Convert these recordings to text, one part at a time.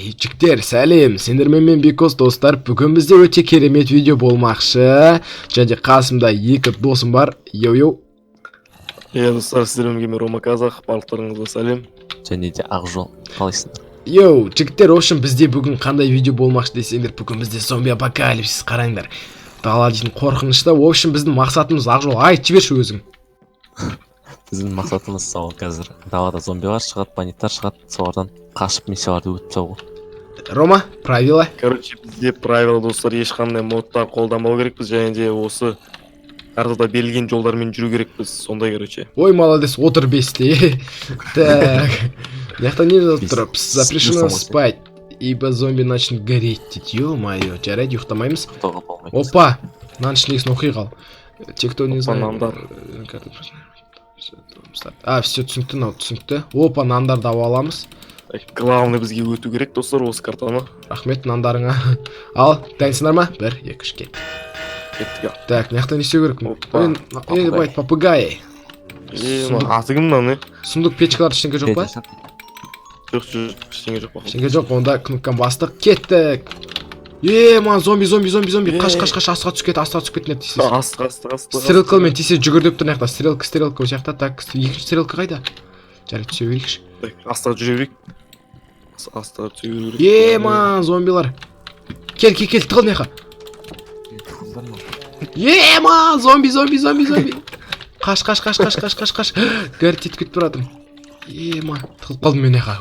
Жіктер, сәлем, сендермен мен Бекос достар, бүгін бізде өте керемет видео болмақшы. Және қасымда екі досым бар, йо-йо. Достар, сіздермен мен Рома Казах, барлықтарыңызға сәлем. Және де Ақжол, қалайсыңдар? Йоу, жіктер, общем, бізде бүгін қандай видео болмақшы десеңдер, бүгін бізде зомби апокалипсис, қараңдар. Дала дейтін қорқынышта, в общем, біздің мақсатымыз Ақжол, айтып жіберші өзің. Біздің мақсатымыз сол қазір. Далада зомбилар шығады, бандиттар шығады, солардан қашып миссияларды өтіп салу. Рома, правила. Короче, бізде правила, достар, ешқандай модтар қолданбау керекпіз, және де осы картада берілген жолдармен жүру керекпіз, сондай, короче. Ой, молодец, отыр бесте. Так, яқта не жазып тұр? Запрещено спать, ибо зомби начнут гореть. Ё-моё, жарайды, ұйықтамаймыз. Опа, мынаның ішіндегісін оқи қал. Те, кто не знает. Все түсінікті, мынау түсінікті. Опа, нандарды алып аламыз. Главный бізге өту керек, достар, осы картаны. Рахмет нандарыңа. Ал, дайынсыңдар ма? 1, 2, 3, кет. Кеттік. Так, мынаяқта не істеу керек? Байт, попугай. Аты кім мынау не? Сундук печкалар ештеңке жоқ па? Жоқ, ештеңе жоқ па. Ештеңке жоқ, онда кнопканы бастық. Кеттік. Ман, зомби. Қаш, астыға түсіп кет, не тесіз. Асты. Стрелкалмен тесе жүгір деп тұр мынаяқта. Стрелка осы жақта. Так, екінші стрелка қайда? Жарайды, түсе берейікші. Астыға жүре берейік. Астыға түсе берейік. Ман, зомбилар. Кел, тығыл мыняққа. Ман, зомби. Қаш. Гәрі тетіп кетіп тұратым. Ман, тығылып қалдым мен мыняққа.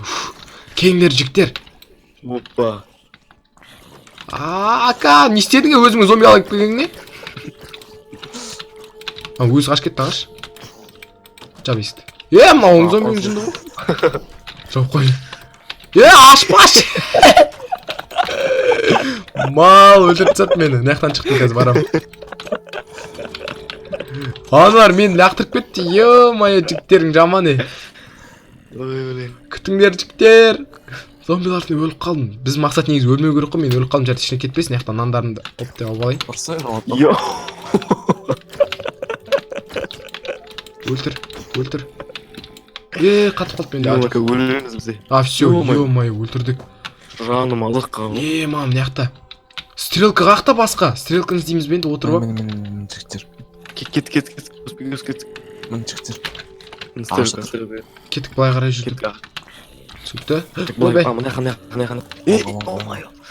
Кеңдер, жіктер. Опа. Ака, не істедің өзіңе зомби алып келгеніңе? Өзі қаш кетті ағаш. Жап есікті. Мынауың зомбиің жынды ғой. Жоқ қой. Ашпашы. Мал өлтіріп тастады мені. Мынаяқтан шықтым қазір барам. Аналар мені лақтырып кетті. Ё-моё, жігіттерің жаман. Күтіңдер, жігіттер. Зомбилардың өліп қалдым. Біз мақсат негізі өлмеу керек қой, мен өліп қалдым, жарты ішіне кетпесін, яқтан нандарымды оп алып алайын. Йо. Өлтір. Қатып қалды менде. Өлеміз бізде. Все, ё-моё, өлтірдік. Жаным алыққа. Мам, мыняқта. Стрелка қақта басқа. Стрелканы іздейміз бе енді отырып. Мін жігіттер. Кет. Мін жігіттер. Кеттік, былай қарай жүрдік. Түсінікті? Ойбай. Мына.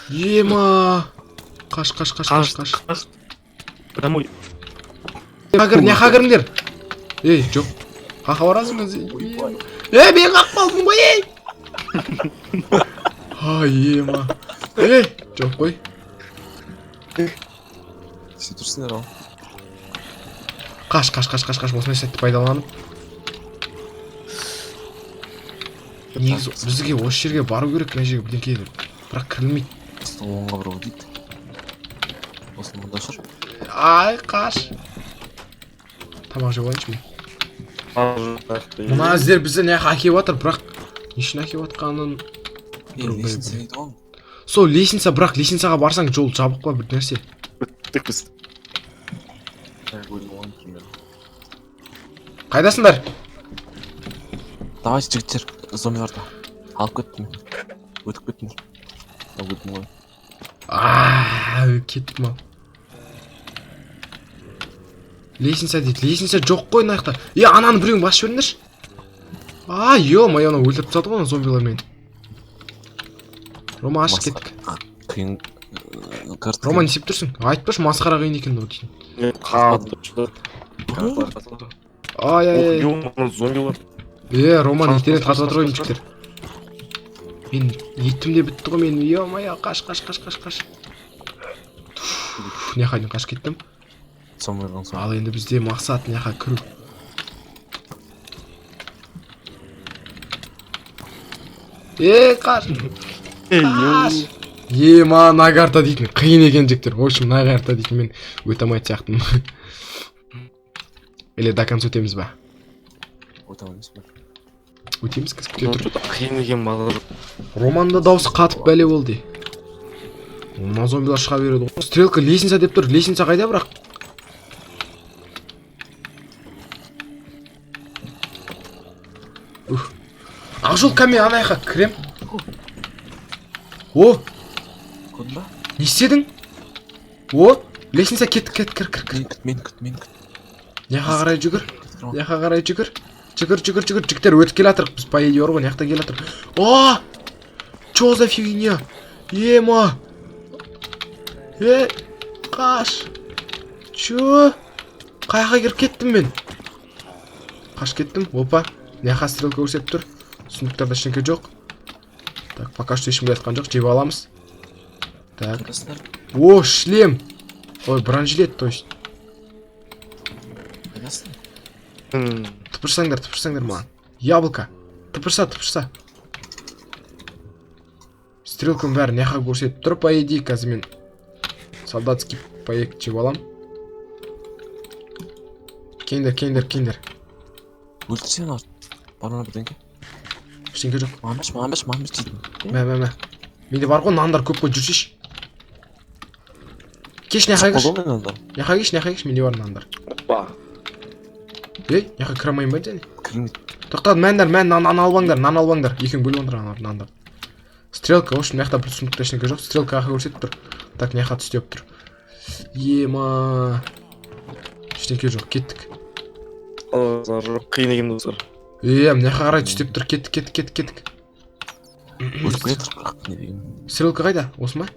Ема. Қаш. Прямой. Не қағырыңдер? Жоқ. Қақа барасыңыз? Мен қақ қалдым ғой, ема. Жоқ қой. Сен тұрсыңдар ал. Қаш, осындай сәтті пайдаланып. Негізі бізге осы жерге бару керек, мына жерге бірдеңке еді. Бірақ кірілмейді. Оңға бір дейді. Осы мұнда жүр. Қаш. Тамақ жеп алайыншы мен. Мына іздер бізді неғып әкеп жатыр, бірақ нешін әкеп жатқанын. Лесенца дейді ғой. Сол лесенца, бірақ лесенцаға барсаң жол жабық па бір нәрсе. Өттік біз. Қайдасыңдар? Давай жігіттер, зомбиларды алып кеттім. Өтіп кеттім. Өтім ғой. Кеттім ал. Лесенца дейді, лесенца жоқ қой мынаяқта. Ананы біреуін басып жіберіңдерші. Ё-моё, ана өлтіріп тастады ғой ана зомбилар мені. Рома, ашып кеттік. Қиын карта. Рома, не істеп тұрсың? Айтпашы, масқара қиын екен ол дейсің. Зомбилар. Роман интернет қатып жатыр ғой жігіттер. Мен еттім де бітті ғой мен. Ё-моё, қаш. Неқайдың қаш кеттім. Ал енді бізде мақсат неқа кіру. Қаш. Мына карта дейтін қиын екен жігіттер. В общем, мына карта дейтін мен өте алмайды сияқтымын. Или до конца өтеміз ба? Өтеміз кәсіп күте тұр. Қиын екен балалар. Романда дауысы қатып бәле болды. Мына зомбилар шыға береді ғой. Стрелка лесенца деп тұр. Лесенца қайда бірақ? Ақжол кәме анайға кірем. О, көрдің ба? не істедің? О, лестница кеттік, кір. Мен күт. Неға қарай жүгір. Жүгір. Жігіттер өтіп келе жатырық. Біз по идее ғой, неқта келе жатырық. О! Чё за фигня? Ема! Қаш! Чё? Қайға кіріп кеттім мен? Қаш кеттім. Опа. Неға стрелка көрсетіп тұр. Сундықтарда ештеңе жоқ. Так, пока что ешкім келе жатқан жоқ. Жеп аламыз. Так. О, шлем! Ой, бронежилет, то есть. Тыпырсаңдар маған. Яблоко. Тыпырса. Стрелканың бәрі неға көрсетіп тұр, по идее, қазір мен солдатский паек жеп алам. Кендер. Өлтірсен ар. Барына бірдеңке. Ештеңке жоқ. Маған беш жейдім. Мә. Менде бар ғой, нандар көп қой, жүрсеш. Кеш, неға кеш, менде бар нандар. Опа. Неға кіре алмайын ба және? Кірмейді. Тоқтады, мән нан албаңдар. Екең бөліп ондыр нандар. Стрелка, в общем, неқта бір сундықта ештеңке жоқ. Стрелка ақы көрсетіп тұр. Так, неқа түстеп тұр. Ема. Ештеңке жоқ, кеттік. Қиын екен достар. Неқа қарай түстеп тұр, кеттік. Өліп кетір бірақ не деген. Стрелка қайда? Осы ма?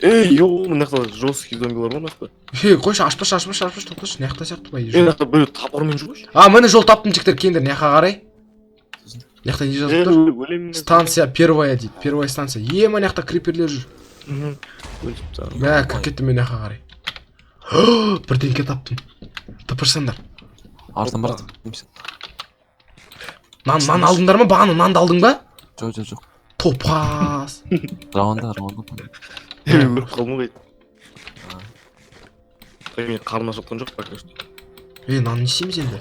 Мынақта жесткий зомбилар бар мынақта. Қойшы, ашпашы, тоқташы, неқта сияқты бай. Мынақта біреу тапырмен жүргөші. Міне жол таптым жіктер, кендер, неқа қарай? Неқта не жазып тұр? Станция первая дейді, первая станция. Ема, неқта криперлер жүр. Мә, кір кеттім мен неқа қарай. Бірдеңке таптым. Тыпырсаңдар. Артын бар. Нан алдыңдар ма? Бағаны нанды алдың ба? Жоқ. Топас. Рауанда. Көріп қалмы қайды. Мен қарына шыққан жоқ, пока что. Нан не істейміз енді?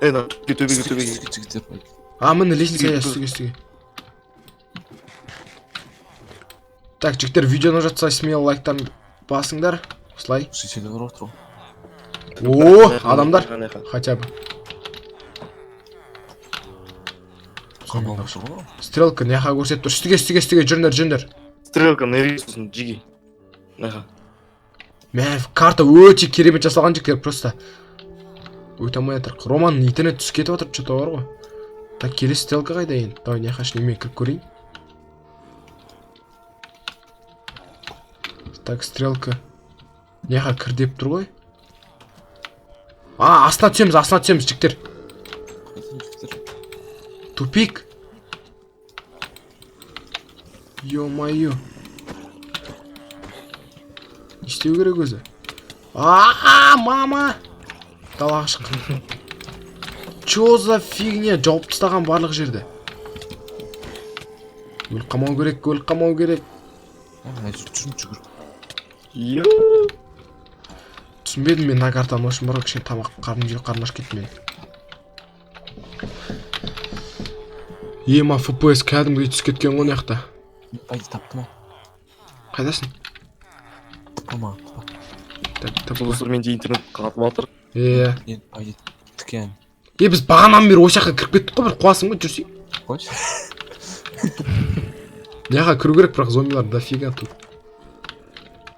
Төбеге. Міне лестница үстіге. Так, жігіттер, видеоны жатса смело лайктарын басыңдар. Осылай. Шешелі бар отыр. О, адамдар. Хотя бы. Стрелка неға көрсетіп тұр. Үстіге, жүріндер. Стрелка неге сосын жиги. Карта өте керемет жасалған жіктер, просто. Өте алмай жатыр. Романның интернет түсіп кетіп жатыр, что-то бар ғой. Так, келесі стрелка қайда енді? Давай, неға шынемен кіріп көрейін. Так, стрелка. Неға кір деп тұр ғой. Астына түсеміз, жіктер. Тупик. Ё-моё. Не істеу керек өзі? Мама! Далаға шыққан. Чё за фигня? Жауып тастаған барлық жерді. Өліп қамау керек. Жүр. Түсінбедім мен на картаны,ошын бар кішен тамақ қарнаш кетті мен. Ема FPS кәдімгідей түс кеткен ғой неқта. Пайды таптым. Қайдасың? Тапама. Достар, менде интернет қатып атыр. Пайды тікен. Біз бағанан бері осы жаққа кіріп кеттік қой, бір қуасың ғой, жүрсей. Қойшы. Неға кіру керек, бірақ зомбилар дофига тут.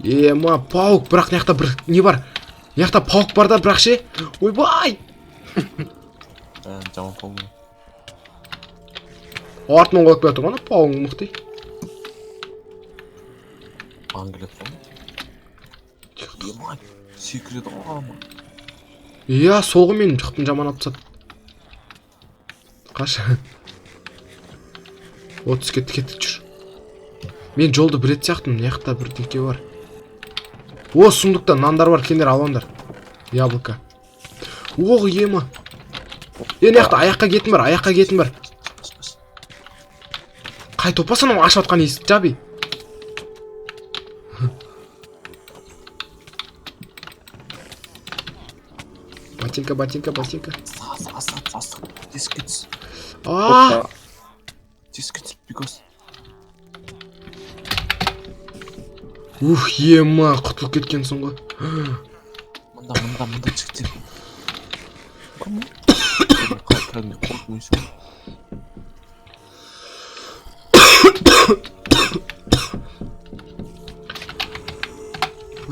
Паук, бірақ неқта бір не бар? Неқта паук бар да, бірақ ше? Ойбай! Жаман паук. Артынан қойып кетті ғана, пауың мұқтай. Аңгілет паук. Емай, секрет ама. Солғы мен жықтың жаман атсады. Қаша. Отыз кетті жүр. Мен жолды бірет сияқтым, неқта бір деке бар. Сұмдықта нандар бар, кендер аландар. Яблоко. Ема. Неқта аяққа кетім бар. Қай топасан ол ашып атқан есік, жаби. Ботинка. Сас. Дискетс. Дискетс, because. Ема, құтылып кеткенсің ғой. Мында жігіттер.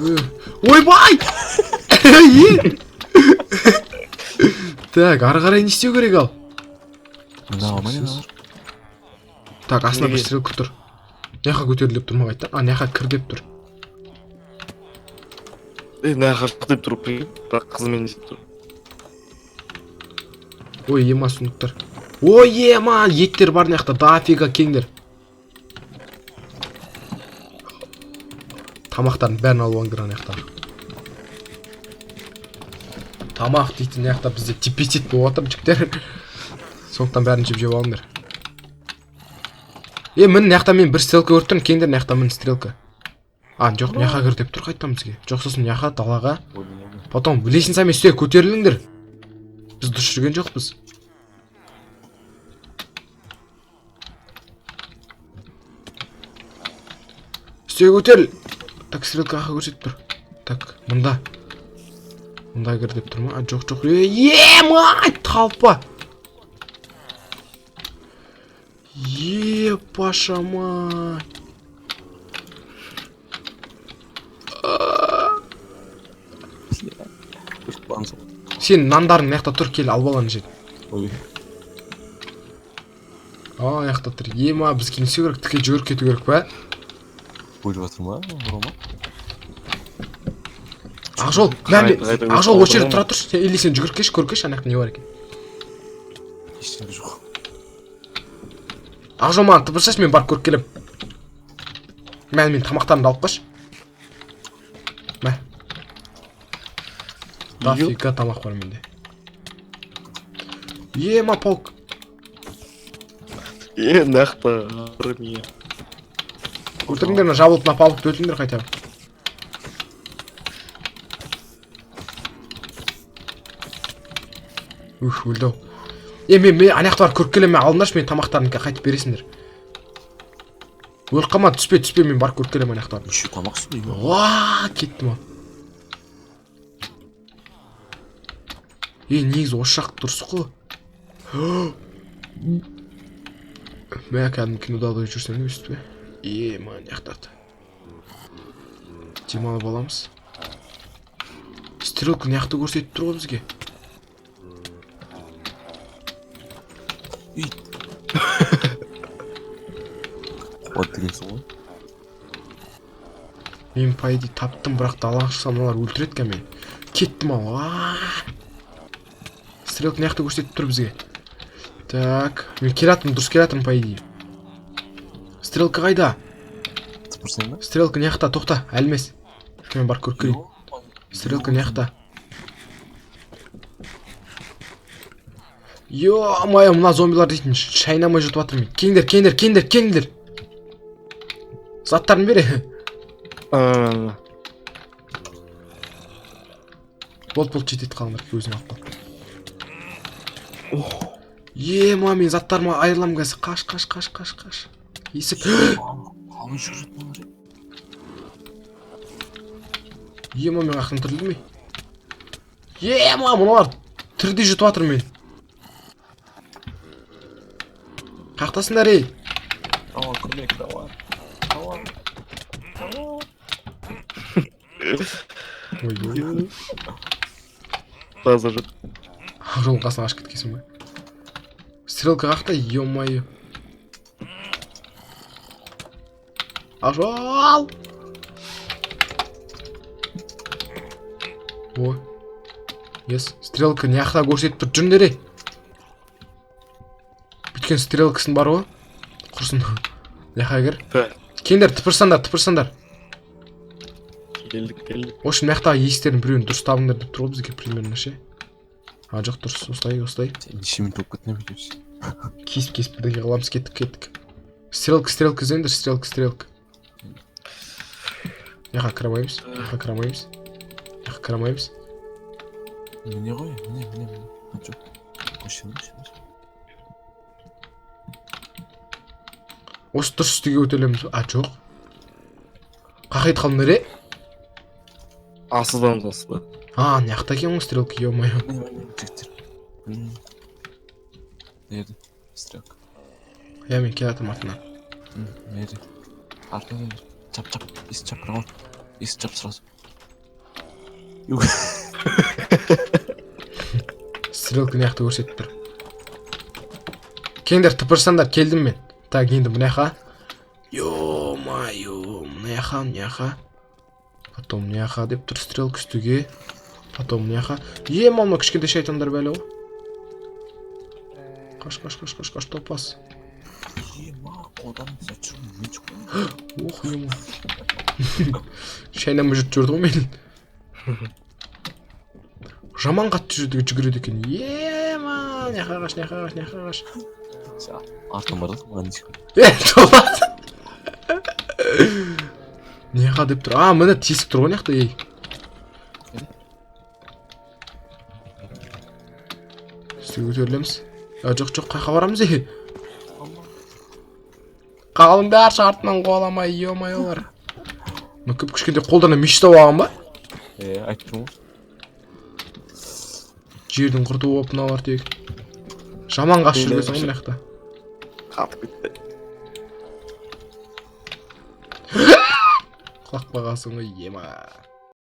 Ойбай! Так, ары қарай не істеу керек ал? мына алмай бар. Так, астына бір Неге? стрелка тұр. Мынақа көтеріл деп тұрмақ айтты. А, мынақа кір деп тұр. мына жаққа деп тұрып бірақ қызымен деп тұр. Ой, ема сундықтар. Ой, ема, еттер бар мынаяқта, дофига кеңдер. Тамақтардың бәрін алып алыңдар мынаяқта. Тамақ дейтін мынаяқта бізде дефицит болып отыр, жігіттер. Сондықтан бәрін жеп алыңдар. Мін мынаяқта мен бір стрелка көріп тұрмын, кеңдер мынаяқта мін стрелка. А, жоқ, мынақа кір деп тұр қайтадан бізге. Жоқ, сосын мынақа далаға. Потом лестницамен үстіге көтеріліңдер. Біз дұрыс жүрген жоқпыз. Үстіге көтеріл. Так, стрелка аға көрсетіп тұр. Так, мұнда. Мұнда кір деп тұр ма? А, жоқ, жоқ. Ема, талпа. Пашамай. Сен нандарын мыяқта тұр, кел алып алған жет. Ой. А, мыяқта тұр. Ема, біз келсе керек, тіке жүгіріп кету керек па? Өліп жатыр ма? Рома? Ақжол, Ақжол осы жерде тұра тұр. Или сен жүгіріп кеш, көркеш, анаяқта не бар екен. Ештеңе жоқ. Ақжол маған тыпыршаш, мен барып көріп келем. Мен тамақтарымды алып қаш. Мә. Дофига тамақ бар менде. Ема, паук. Мына жақта армия. Өлтіріңдер, мына жабылып мына пауқты өлтіріңдер қайтадан. Өлді ау. Мен анаяқта бар көріп келем, мен алындаршы, мен тамақтарын қайтып бересіңдер. Өліп қалма, түспе, мен барып көріп келем анаяқта бар. Еще тамақ сөйлей ма? Уаа, кеттім ал. Негізі осы жақ дұрыс қой. Мә кәдімгі кинода да жүрсем өстіп бе? Маған яқтарды. Демалып аламыз. Стрелка яқты көрсетіп тұр ғой бізге. Қуат дегенсің ғой? Мен пайды таптым, бірақ далаға шықсам олар өлтіреді ке мен. Кеттім ал. Стрелка яқты көрсетіп тұр бізге. Так, мен келатым, дұрыс келатым пайды. Стрелка қайда? Тыпырсың ба? Стрелка яқта, тоқта, әлмес. Мен бар көріп көрейін. Стрелка яқта. Йо-майо, мына зомбилар дейтін шайнамай жұтып атыр мен. Кеңдер. Заттарын бере. Болды жетеді қалыңдар, өзің алып қал. Ема, мен заттарыма айырлам қазір. Қаш. Есік. Қалай жүреді бұлар? Ема, мен қақтан түрілді ме? Ема, мұналар түрде жұтып атыр мен. Қақтасыңдар, ей. Көмек, давай. Ой. Таза жүр. Жолын қасына ашып кеткесің бе? Стрелка қақта, ё-майо. Ақжол! Ой. Ес, стрелка неақта көрсетіп тұр, жүріндер, ей. Бүткен стрелкасын бар ғой. Құрсын. Неақта кер. Кендер, тыпырсандар. Келдік. Ошын мияқтағы есіктердің біреуін дұрыс табыңдар деп тұр ғой бізге примерно ше. А, жоқ, дұрыс, осылай. Неше минут болып кетті ме видеосы? Кесіп бірдеңе қыламыз, кеттік. Стрелка іздеңдер, стрелка. Яқа кірамаймыз. Міне ғой, міне. Жоқ. Көшін. Осы дұрыс үстіге өтелеміз. А, жоқ. Қақайт қалыңдар, е? Асыдан. А, неақта екен ғой стрелка, ё-майо. Нерде? Стрелка. Мен келатым артынан. Нерде? Артынан чап. Есі чап сразу. Стрелка мыяқта көрсетіп тұр. Келіңдер, тыпырсаңдар, келдім мен. Так, енді мынақа. Ё-моё, мынақа. Потом мынақа деп тұр, стрелка үстіге. Потом мынақа. Мама, кішкентай шайтандар бәлі ғой. Қаш, топас. Ох, ема. Шайнамы жүрді ғой мен. Жаман қатты жүгіреді екен. Ема, няқағаш. Артым бар да, маған Топас. Няқа деп тұр. Міне тесік тұр ғой няқта, ей. Үстіге көтерілеміз. Жоқ, қайқа барамыз, ей. Қалыңдар шартынан қуаламай, ё-майолар. Көп кішкенде қолдана меш ұстап алған ба? Айттым ғой. Жердің құрты болып мыналар тек. Жаман қашып жүргесің ғой мынаяқта. Қатып кетті. Құлақ бағасың ғой, ема.